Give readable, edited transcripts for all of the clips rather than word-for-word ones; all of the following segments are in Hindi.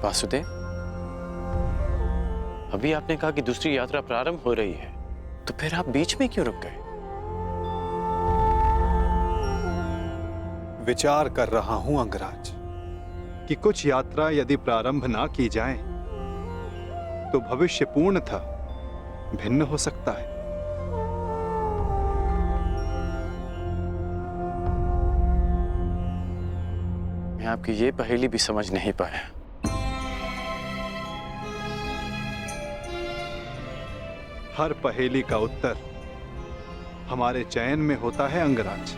वासुदेव, अभी आपने कहा कि दूसरी यात्रा प्रारंभ हो रही है, तो फिर आप बीच में क्यों रुक गए? विचार कर रहा हूं अंगराज कि कुछ यात्रा यदि प्रारंभ ना की जाए तो भविष्य पूर्णतः भिन्न हो सकता है। मैं आपकी ये पहेली भी समझ नहीं पाया। हर पहेली का उत्तर हमारे चयन में होता है अंगराज,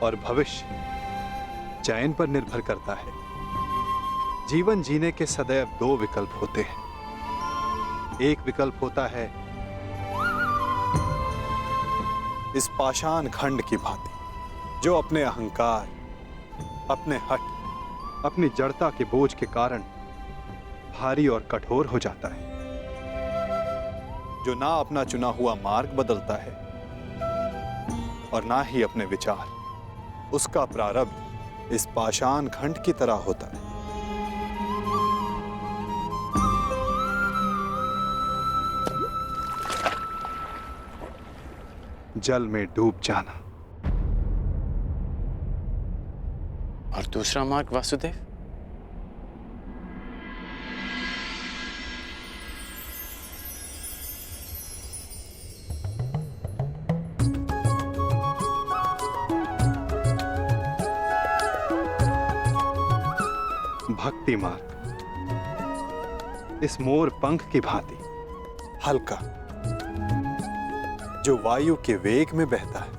और भविष्य चयन पर निर्भर करता है। जीवन जीने के सदैव दो विकल्प होते हैं। एक विकल्प होता है इस पाषाण खंड की भांति, जो अपने अहंकार, अपने हठ, अपनी जड़ता के बोझ के कारण भारी और कठोर हो जाता है, जो ना अपना चुना हुआ मार्ग बदलता है और ना ही अपने विचार। उसका प्रारब्ध इस पाषाण खंड की तरह होता है। जल में डूब जाना। और दूसरा मार्ग वासुदेव? भक्ति मार्ग, इस मोर पंख की भांति हल्का, जो वायु के वेग में बहता है।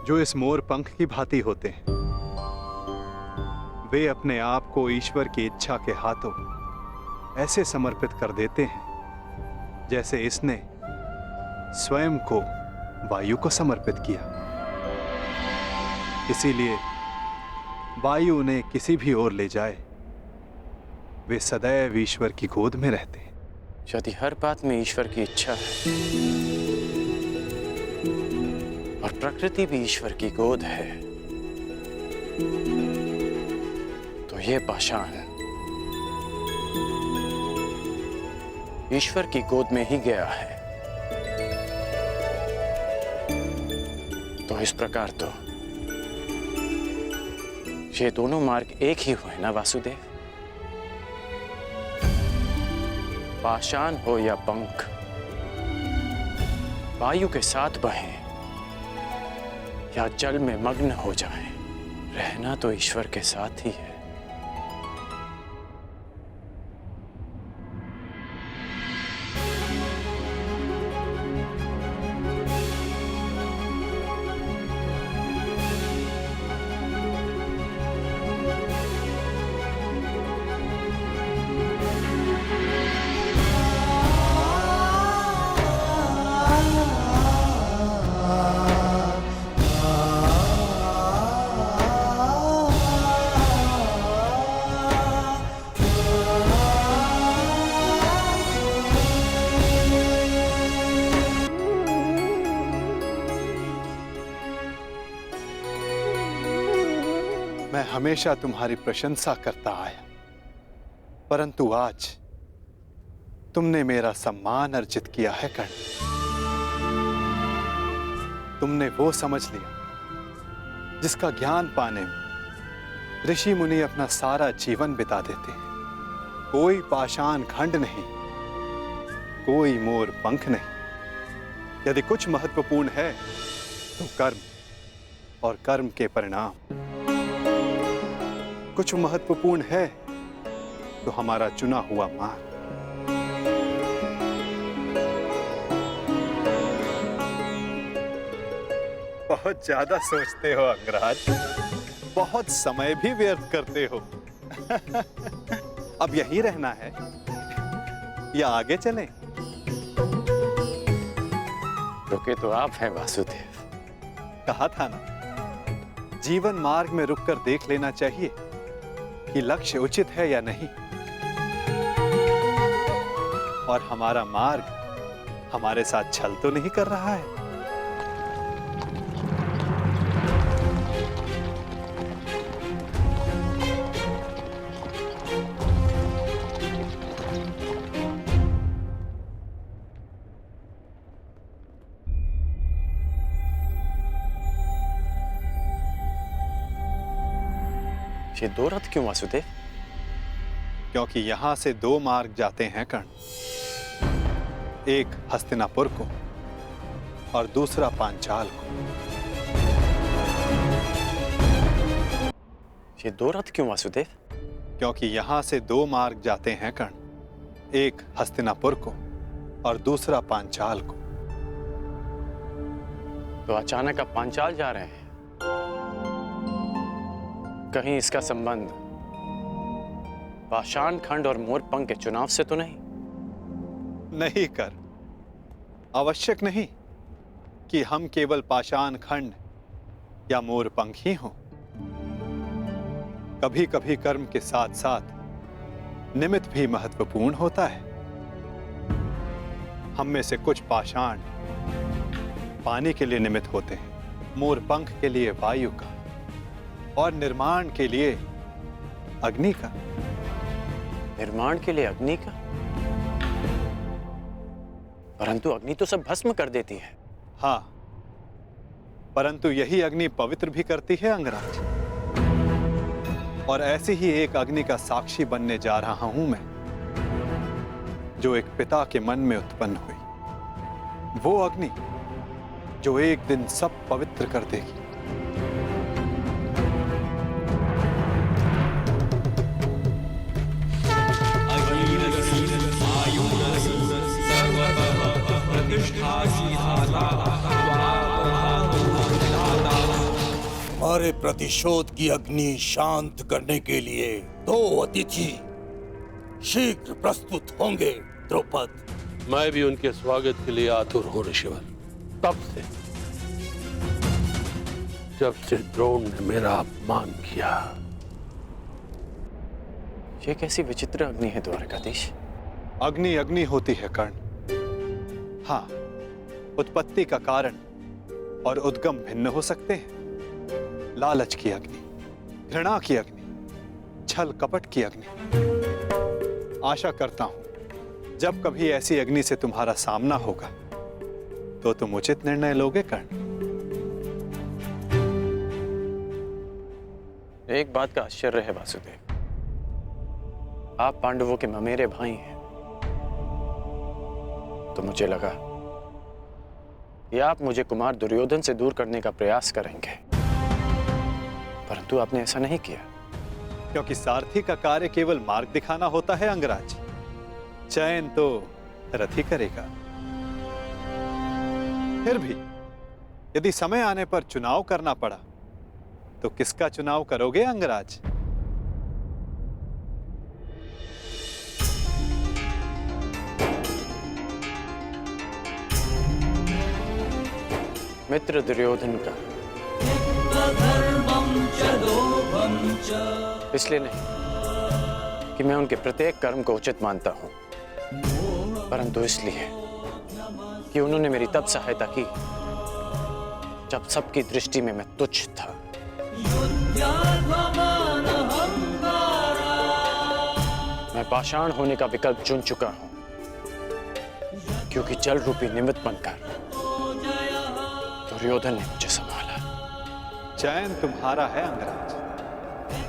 जो इस मोर पंख की भांति होते हैं, वे अपने आप को ईश्वर की इच्छा के हाथों ऐसे समर्पित कर देते हैं जैसे इसने स्वयं को वायु को समर्पित किया। इसीलिए वायु उन्हें किसी भी ओर ले जाए, वे सदैव ईश्वर की गोद में रहते हैं। यदि हर बात में ईश्वर की इच्छा है और प्रकृति भी ईश्वर की गोद है, तो ये पाषाण ईश्वर की गोद में ही गया है। तो इस प्रकार तो ये दोनों मार्ग एक ही हुए ना वासुदेव? पाषाण हो या पंख, वायु के साथ बहें या जल में मग्न हो जाएं, रहना तो ईश्वर के साथ ही है। मैं हमेशा तुम्हारी प्रशंसा करता आया, परंतु आज तुमने मेरा सम्मान अर्जित किया है कर्ण। तुमने वो समझ लिया जिसका ज्ञान पाने में ऋषि मुनि अपना सारा जीवन बिता देते हैं। कोई पाषाण खंड नहीं, कोई मोर पंख नहीं। यदि कुछ महत्वपूर्ण है तो कर्म और कर्म के परिणाम। कुछ महत्वपूर्ण है तो हमारा चुना हुआ मार्ग। बहुत ज्यादा सोचते हो अंगराज, बहुत समय भी व्यर्थ करते हो। अब यहीं रहना है या आगे चलें? रुके तो आप हैं वासुदेव। कहा था ना, जीवन मार्ग में रुककर देख लेना चाहिए कि लक्ष्य उचित है या नहीं। और हमारा मार्ग हमारे साथ छल तो नहीं कर रहा है? ये दो रथ क्यों वासुदेव? क्योंकि यहां से दो मार्ग जाते हैं कर्ण, एक हस्तिनापुर को और दूसरा पांचाल को। ये दो रथ क्यों वासुदेव? क्योंकि यहां से दो मार्ग जाते हैं कर्ण, एक हस्तिनापुर को और दूसरा पांचाल को। तो अचानक आप पांचाल जा रहे हैं? कहीं इसका संबंध पाषाण खंड और मोरपंख के चुनाव से तो नहीं? नहीं कर, आवश्यक नहीं कि हम केवल पाषाण खंड या मोरपंख ही हों। कभी कभी कर्म के साथ साथ निमित्त भी महत्वपूर्ण होता है। हम में से कुछ पाषाण पानी के लिए निमित्त होते हैं, मोरपंख के लिए वायु का, और निर्माण के लिए अग्नि का। निर्माण के लिए अग्नि का? परंतु अग्नि तो सब भस्म कर देती है। हाँ, परंतु यही अग्नि पवित्र भी करती है अंगराज। और ऐसी ही एक अग्नि का साक्षी बनने जा रहा हूं मैं, जो एक पिता के मन में उत्पन्न हुई। वो अग्नि जो एक दिन सब पवित्र कर देगी। हमारे प्रतिशोध की अग्नि शांत करने के लिए दो अतिथि शीघ्र प्रस्तुत होंगे द्रौपद। मैं भी उनके स्वागत के लिए आतुर हूं ऋषिवर। तब से जब से द्रोण ने मेरा अपमान किया। ये कैसी विचित्र अग्नि है द्वारकाधीश? अग्नि अग्नि होती है कर्ण। हाँ, उत्पत्ति का कारण और उद्गम भिन्न हो सकते हैं। लालच की अग्नि, घृणा की अग्नि, छल कपट की अग्नि। आशा करता हूं जब कभी ऐसी अग्नि से तुम्हारा सामना होगा तो तुम उचित निर्णय लोगे कर्ण। एक बात का आश्चर्य है वासुदेव, आप पांडवों के ममेरे भाई हैं, तो मुझे लगा कि आप मुझे कुमार दुर्योधन से दूर करने का प्रयास करेंगे, परंतु आपने ऐसा नहीं किया। क्योंकि सारथी का कार्य केवल मार्ग दिखाना होता है अंगराज, चयन तो रथ ही करेगा। फिर भी यदि समय आने पर चुनाव करना पड़ा तो किसका चुनाव करोगे अंगराज? मित्र दुर्योधन का। इसलिए नहीं कि मैं उनके प्रत्येक कर्म को उचित मानता हूं, परंतु इसलिए कि उन्होंने मेरी तब सहायता की जब सबकी दृष्टि में मैं तुच्छ था। मैं पाषाण होने का विकल्प चुन चुका हूं, क्योंकि जल रूपी निमित्त बनकर दुर्योधन ने मुझे संभाला। चयन तुम्हारा है अंगराज,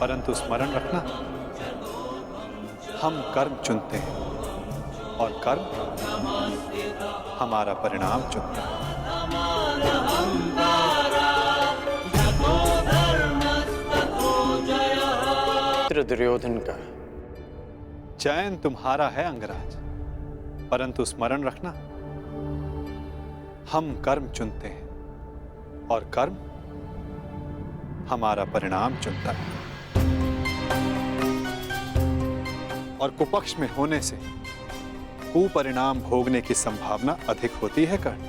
परंतु स्मरण रखना, हम कर्म चुनते हैं और कर्म हमारा परिणाम चुनता है। मित्र दुर्योधन का। चयन तुम्हारा है अंगराज, परंतु स्मरण रखना, हम कर्म चुनते हैं और कर्म हमारा परिणाम चुनता है। और कुपक्ष में होने से कुपरिणाम भोगने की संभावना अधिक होती है कर्ण।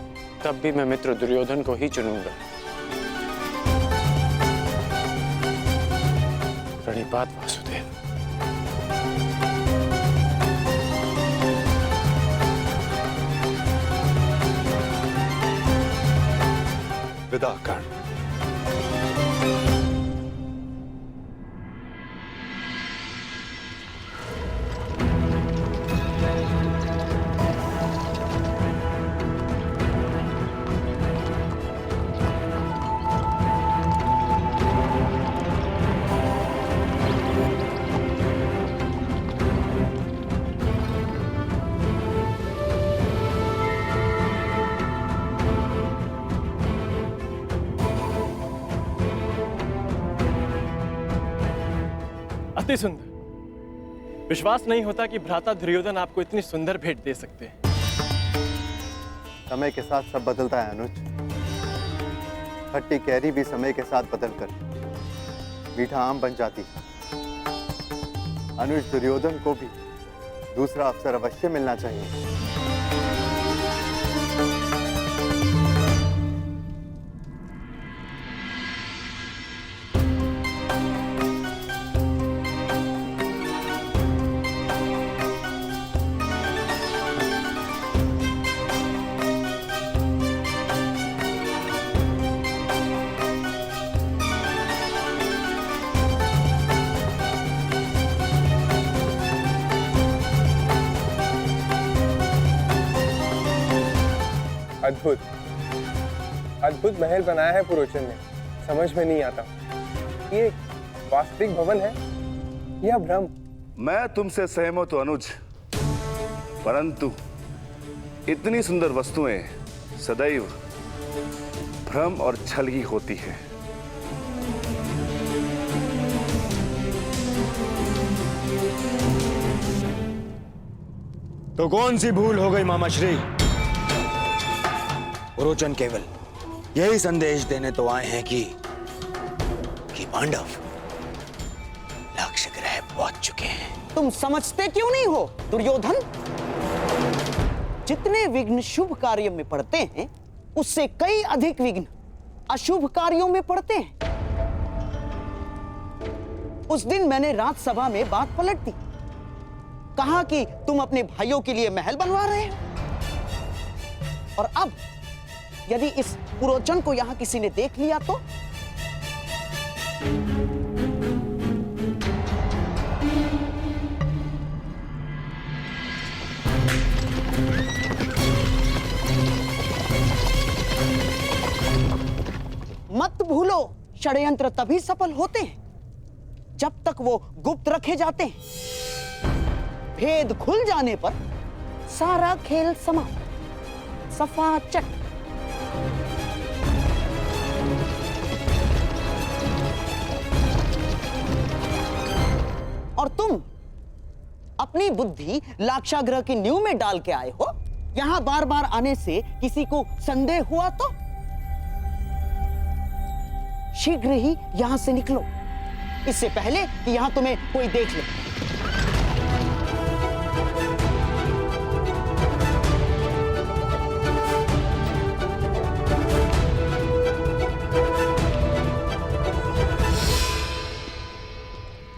तब भी मैं मित्र दुर्योधन को ही चुनूंगा। प्रणिपात वासुदेव। विदा कर्ण। अति सुंदर। विश्वास नहीं होता कि भ्राता दुर्योधन आपको इतनी सुंदर भेंट दे सकते हैं। समय के साथ सब बदलता है अनुज। खट्टी कैरी भी समय के साथ बदलकर मीठा आम बन जाती है। अनुज, दुर्योधन को भी दूसरा अवसर अवश्य मिलना चाहिए। अद्भुत अद्भुत महल बनाया है पुरोचन ने। समझ में नहीं आता ये वास्तविक भवन है या भ्रम। मैं तुमसे सहमत हूं अनुज, परंतु इतनी सुंदर वस्तुएं सदैव भ्रम और छल ही होती है। तो कौन सी भूल हो गई मामाश्री? पुरोचन केवल यही संदेश देने तो आए हैं कि पांडव लक्ष्य ग्रह पहुंच चुके हैं। तुम समझते क्यों नहीं हो दुर्योधन? जितने विघ्न शुभ कार्य में पड़ते हैं उससे कई अधिक विघ्न अशुभ कार्यों में पड़ते हैं। उस दिन मैंने राजसभा में बात पलट दी। कहा कि तुम अपने भाइयों के लिए महल बनवा रहे हो, और अब यदि इस पुरोचन को यहां किसी ने देख लिया तो? मत भूलो, षड्यंत्र तभी सफल होते हैं जब तक वो गुप्त रखे जाते हैं। भेद खुल जाने पर सारा खेल समाप्त, सफा चट। और तुम अपनी बुद्धि लाक्षागृह की नींव में डाल के आए हो। यहां बार बार आने से किसी को संदेह हुआ तो शीघ्र ही यहां से निकलो, इससे पहले कि यहां तुम्हें कोई देख ले।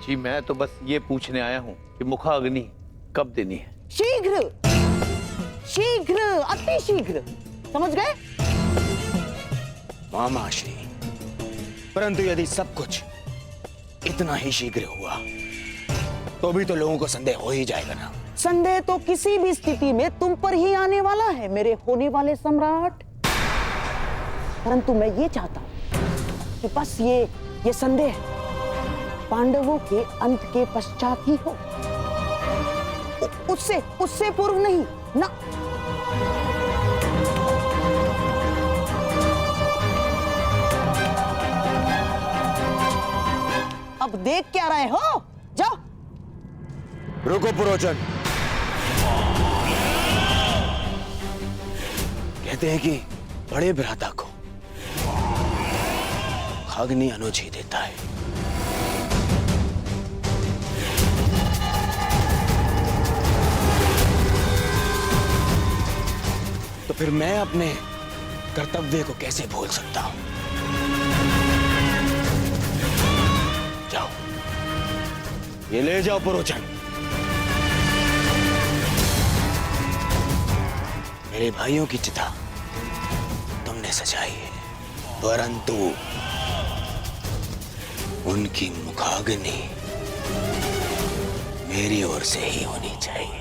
जी मैं तो बस ये पूछने आया हूं कि मुखाग्नि कब देनी है? शीघ्र, शीघ्र, अति शीघ्र। समझ गए? मामाश्री, परंतु यदि सब कुछ इतना ही शीघ्र हुआ तो भी तो लोगों को संदेह हो ही जाएगा ना। संदेह तो किसी भी स्थिति में तुम पर ही आने वाला है मेरे होने वाले सम्राट। परंतु मैं ये चाहता हूं कि बस ये संदेह पांडवों के अंत के पश्चात ही हो, उससे पूर्व नहीं ना। अब देख क्या रहे हो? जाओ। रुको पुरोचन, कहते हैं कि बड़े भ्राता को अग्नि अनुज ही देता है। तो फिर मैं अपने कर्तव्य को कैसे भूल सकता हूं? जाओ, ये ले जाओ पुरोचन। मेरे भाइयों की चिता तुमने सजाई है, परंतु उनकी मुखाग्नि मेरी ओर से ही होनी चाहिए।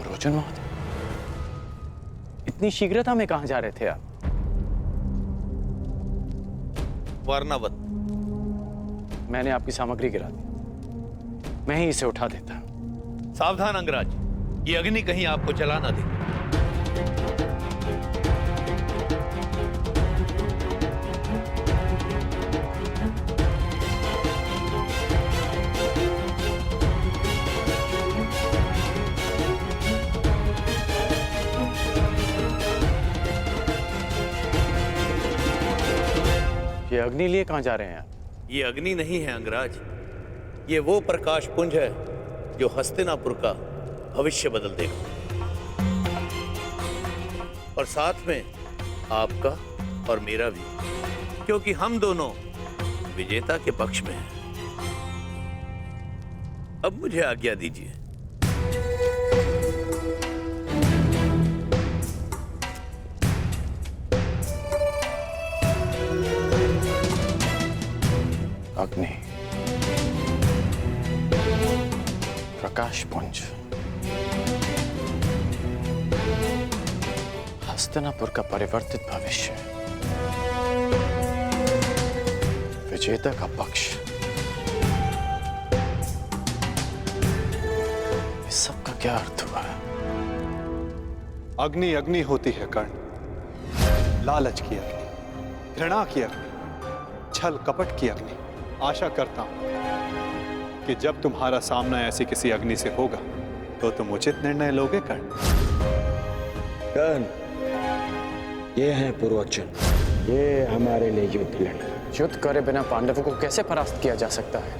रोचन महोदय, इतनी शीघ्रता में कहां जा रहे थे आप? वर्णावत। मैंने आपकी सामग्री गिरा दी, मैं ही इसे उठा देता। सावधान अंगराज, ये अग्नि कहीं आपको जला ना दे। ये अग्नि लिए कहां जा रहे हैं आप? ये अग्नि नहीं है अंगराज, ये वो प्रकाश पुंज है जो हस्तिनापुर का भविष्य बदल देगा, और साथ में आपका और मेरा भी, क्योंकि हम दोनों विजेता के पक्ष में हैं। अब मुझे आज्ञा दीजिए। अग्नि, प्रकाश पुंज, हस्तिनापुर का परिवर्तित भविष्य, विजेता का पक्ष, इस सब का क्या अर्थ हुआ? अग्नि अग्नि होती है कर्ण, लालच की अग्नि, घृणा की अग्नि, छल कपट की अग्नि। आशा करता हूं कि जब तुम्हारा सामना ऐसी किसी अग्नि से होगा तो तुम उचित निर्णय लोगे कर्ण। कर्ण, ये हैं पुरोचन, ये हमारे लिए युद्ध लड़े। युद्ध करे बिना पांडवों को कैसे परास्त किया जा सकता है?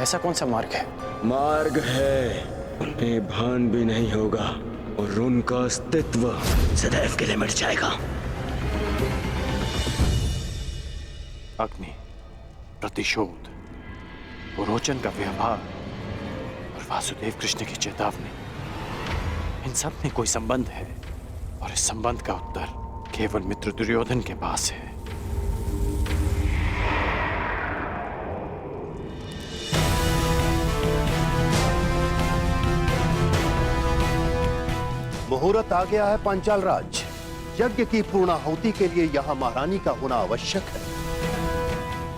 ऐसा कौन सा मार्ग है? मार्ग है, उन्हें भान भी नहीं होगा और उनका अस्तित्व सदैव के लिए मिट जाएगा। अग्नि, प्रतिशोध, पुरोचन का व्यवहार और वासुदेव कृष्ण की चेतावनी, इन सब में कोई संबंध है, और इस संबंध का उत्तर केवल मित्र दुर्योधन के पास है। मुहूर्त आ गया है पांचाल राज। यज्ञ की पूर्णाहुति के लिए यहाँ महारानी का होना आवश्यक है।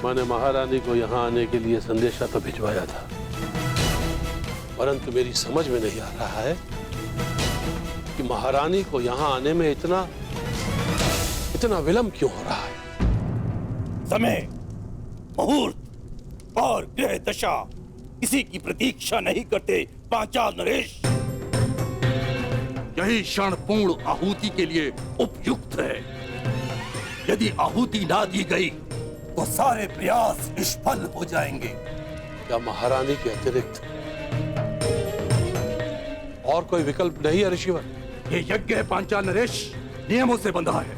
मैंने महारानी को यहाँ आने के लिए संदेशा तो भिजवाया था, परंतु मेरी समझ में नहीं आ रहा है कि महारानी को यहाँ आने में इतना विलंब क्यों हो रहा है। समय, मुहूर्त और ग्रह दशा किसी की प्रतीक्षा नहीं करते पांचाल नरेश। यही क्षण पूर्ण आहुति के लिए उपयुक्त है। यदि आहुति ना दी गई तो सारे प्रयास निष्फल हो जाएंगे। क्या महारानी के अतिरिक्त और कोई विकल्प नहीं है ऋषिवर? ये यज्ञ है पांचाल नरेश, नियमों से बंधा है।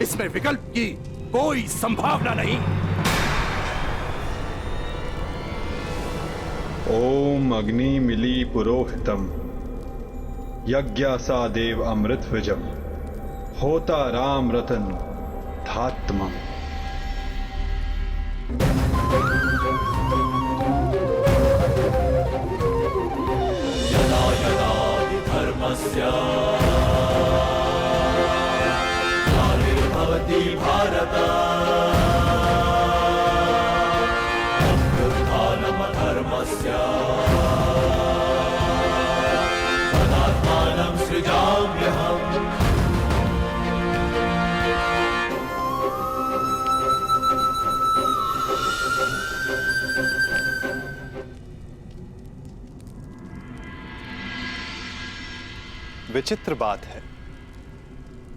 इसमें विकल्प की कोई संभावना नहीं। ओम अग्नि मिली पुरोहितम, यज्ञासा देव अमृत विजम, होता राम रतन धात्मम। यदा यदा धर्मस्य ग्लानिर्भवति भारत, अभ्युत्थानमधर्मस्य विचित्र बात है,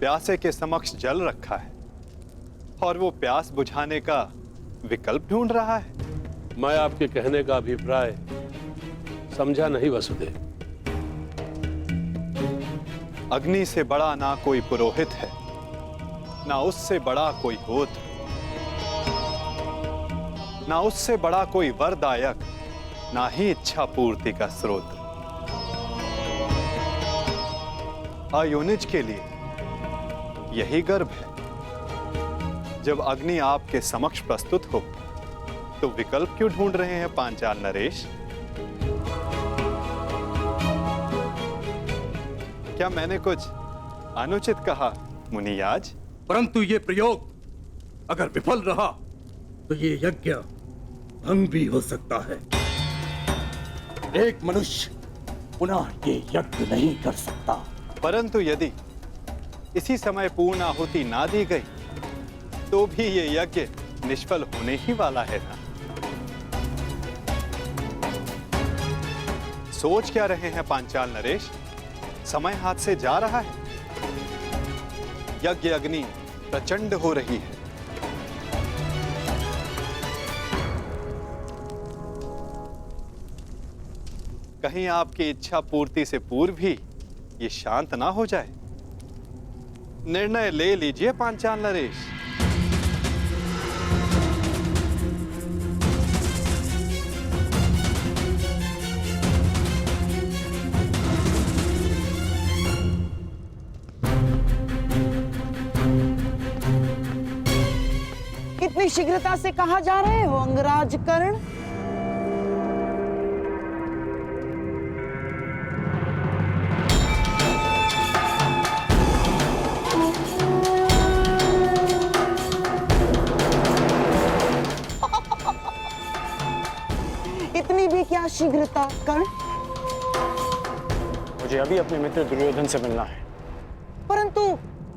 प्यासे के समक्ष जल रखा है और वो प्यास बुझाने का विकल्प ढूंढ रहा है। मैं आपके कहने का अभिप्राय समझा नहीं वसुदेव। अग्नि से बड़ा ना कोई पुरोहित है, ना उससे बड़ा कोई गोत्र, ना उससे बड़ा कोई वरदायक, ना ही इच्छा पूर्ति का स्रोत। अयोनिज के लिए यही गर्व है। जब अग्नि आपके समक्ष प्रस्तुत हो तो विकल्प क्यों ढूंढ रहे हैं पांचाल नरेश? क्या मैंने कुछ अनुचित कहा मुनियाज? परंतु ये प्रयोग अगर विफल रहा तो ये यज्ञ भंग भी हो सकता है। एक मनुष्य पुनः ये यज्ञ नहीं कर सकता। परंतु यदि इसी समय पूर्ण आहुति ना दी गई तो भी ये यज्ञ निष्फल होने ही वाला है ना। सोच क्या रहे हैं पांचाल नरेश? समय हाथ से जा रहा है। यज्ञ अग्नि प्रचंड हो रही है। कहीं आपकी इच्छा पूर्ति से पूर्व ही ये शांत ना हो जाए। निर्णय ले लीजिए पांचाल नरेश। इतनी शीघ्रता से कहां जा रहे हो अंगराज कर्ण? इतनी भी क्या शीघ्रता कर्ण? मुझे अभी अपने मित्र दुर्योधन से मिलना है। परंतु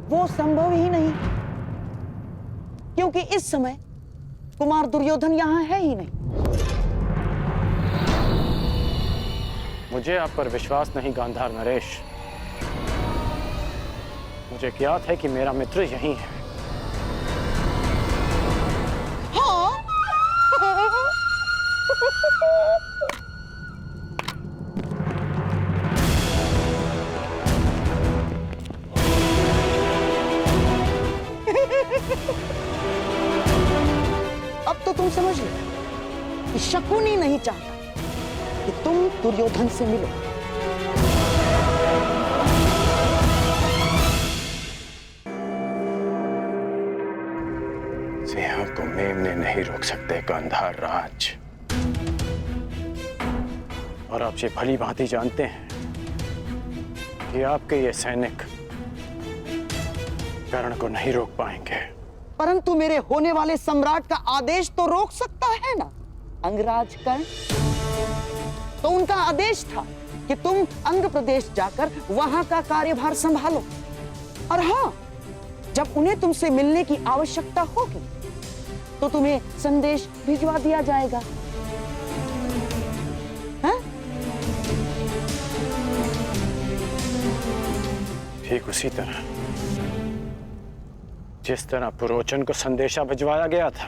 वो संभव ही नहीं, क्योंकि इस समय कुमार दुर्योधन यहां है ही नहीं। मुझे आप पर विश्वास नहीं गांधार नरेश। मुझे ज्ञात है कि मेरा मित्र यहीं है। हाँ? अब तो तुम समझ लो कि शकुनी नहीं चाहता कि तुम दुर्योधन से मिलो। सिंह को मेमने नहीं रोक सकते गांधार राज। और आप ये भली भांति जानते हैं कि आपके ये सैनिक कर्ण को नहीं रोक पाएंगे। परंतु मेरे होने वाले सम्राट का आदेश तो रोक सकता है ना अंगराज कर्ण। तो उनका आदेश था कि तुम अंग प्रदेश जाकर वहां का कार्यभार संभालो। और हाँ, जब उन्हें तुमसे मिलने की आवश्यकता होगी तो तुम्हें संदेश भिजवा दिया जाएगा। हाँ? ठीक उसी तरह जिस तरह पुरोचन को संदेशा भिजवाया गया था।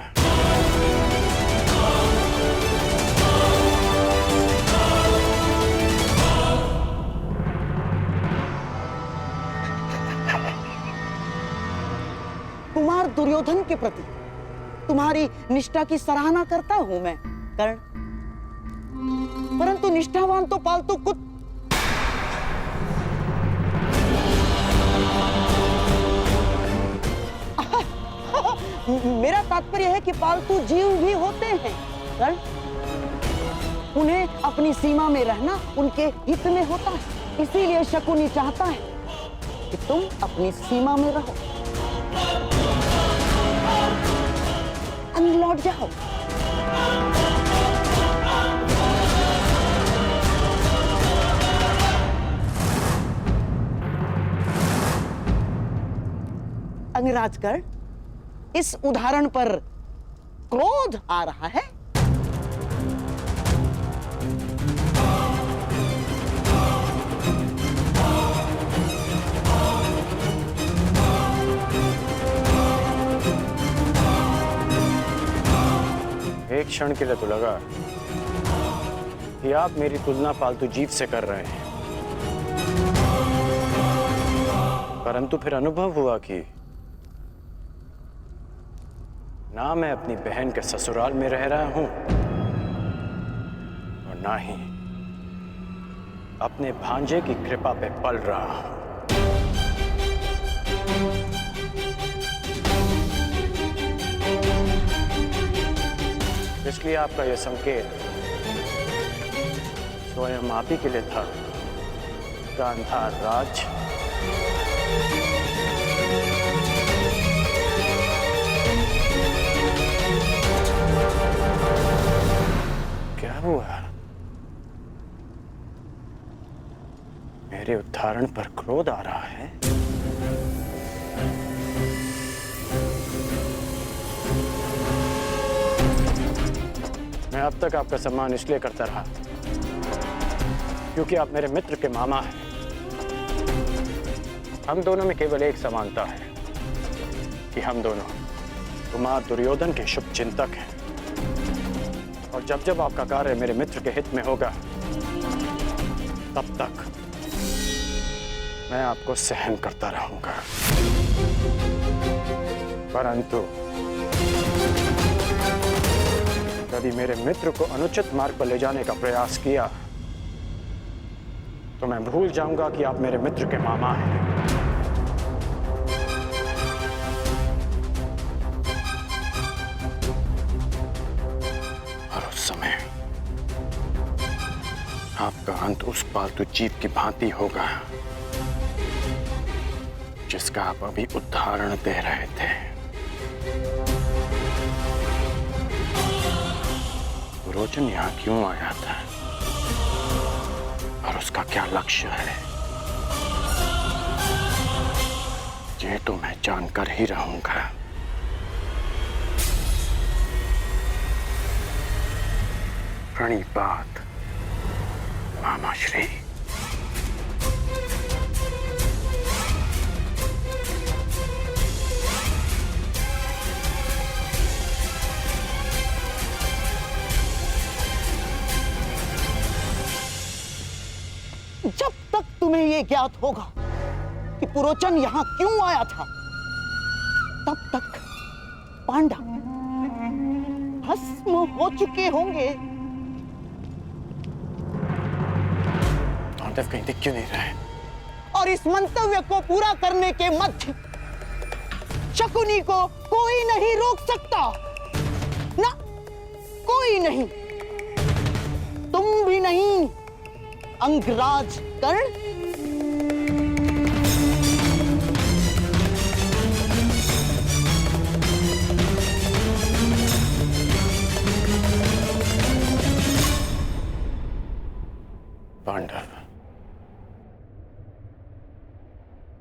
कुमार दुर्योधन के प्रति तुम्हारी निष्ठा की सराहना करता हूं मैं कर्ण, परंतु निष्ठावान तो पालतू कुत्ते। मेरा तात्पर्य है कि पालतू जीव भी होते हैं कर्ण। उन्हें अपनी सीमा में रहना उनके हित में होता है। इसीलिए शकुनी चाहता है कि तुम अपनी सीमा में रहो। अंग लौट जाओ। अंगराज कर्ण, इस उदाहरण पर क्रोध आ रहा है? एक क्षण के लिए तो लगा कि आप मेरी तुलना पालतू जीव से कर रहे हैं, परंतु फिर अनुभव हुआ कि ना मैं अपनी बहन के ससुराल में रह रहा हूं और ना ही अपने भांजे की कृपा पे पल रहा हूं। इसलिए आपका यह संकेत स्वयं आप ही के लिए था, गांधार राज। क्या हुआ? मेरे उदाहरण पर क्रोध आ रहा है? मैं अब तक आपका सम्मान इसलिए करता रहा क्योंकि आप मेरे मित्र के मामा हैं। हम दोनों में केवल एक समानता है कि हम दोनों कुमार दुर्योधन के शुभ चिंतक हैं, और जब जब आपका कार्य मेरे मित्र के हित में होगा तब तक मैं आपको सहन करता रहूंगा। परंतु यदि मेरे मित्र को अनुचित मार्ग पर ले जाने का प्रयास किया तो मैं भूल जाऊंगा कि आप मेरे मित्र के मामा हैं। और उस समय आपका अंत उस पालतू जीव की भांति होगा जिसका आप अभी उदाहरण दे रहे थे। रोचन यहाँ क्यों आया था और उसका क्या लक्ष्य है, ये तो मैं जानकर ही रहूंगा। प्रणिपात मामाश्री। जब तक तुम्हें यह ज्ञात होगा कि पुरोचन यहां क्यों आया था, तब तक पांडव भस्म हो चुके होंगे। पांडव कहीं दिख क्यों नहीं रहे? और इस मंतव्य को पूरा करने के मध्य शकुनी को कोई नहीं रोक सकता, ना कोई नहीं, तुम भी नहीं अंगराज कर्ण।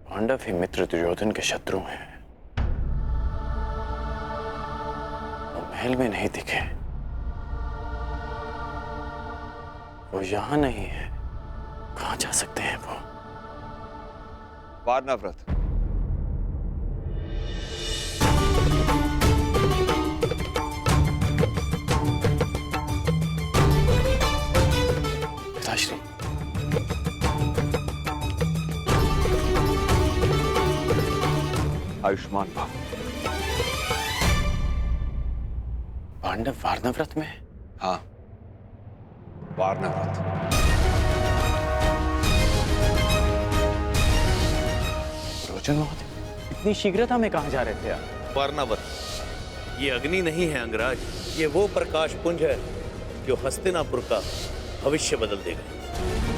पांडव ही मित्र दुर्योधन के शत्रु हैं। वो महल में नहीं दिखे, वो यहां नहीं है, कहां जा सकते हैं वो? वारनाव्रत। पिताश्री, आयुष्मान भव। पांडव वारनाव्रत में? हाँ, वारनाव्रत। रोचन महोदय, इतनी शीघ्रता में कहां जा रहे थे आप? वारनावत, ये अग्नि नहीं है अंगराज, ये वो प्रकाश पुंज है जो हस्तिनापुर का भविष्य बदल देगा।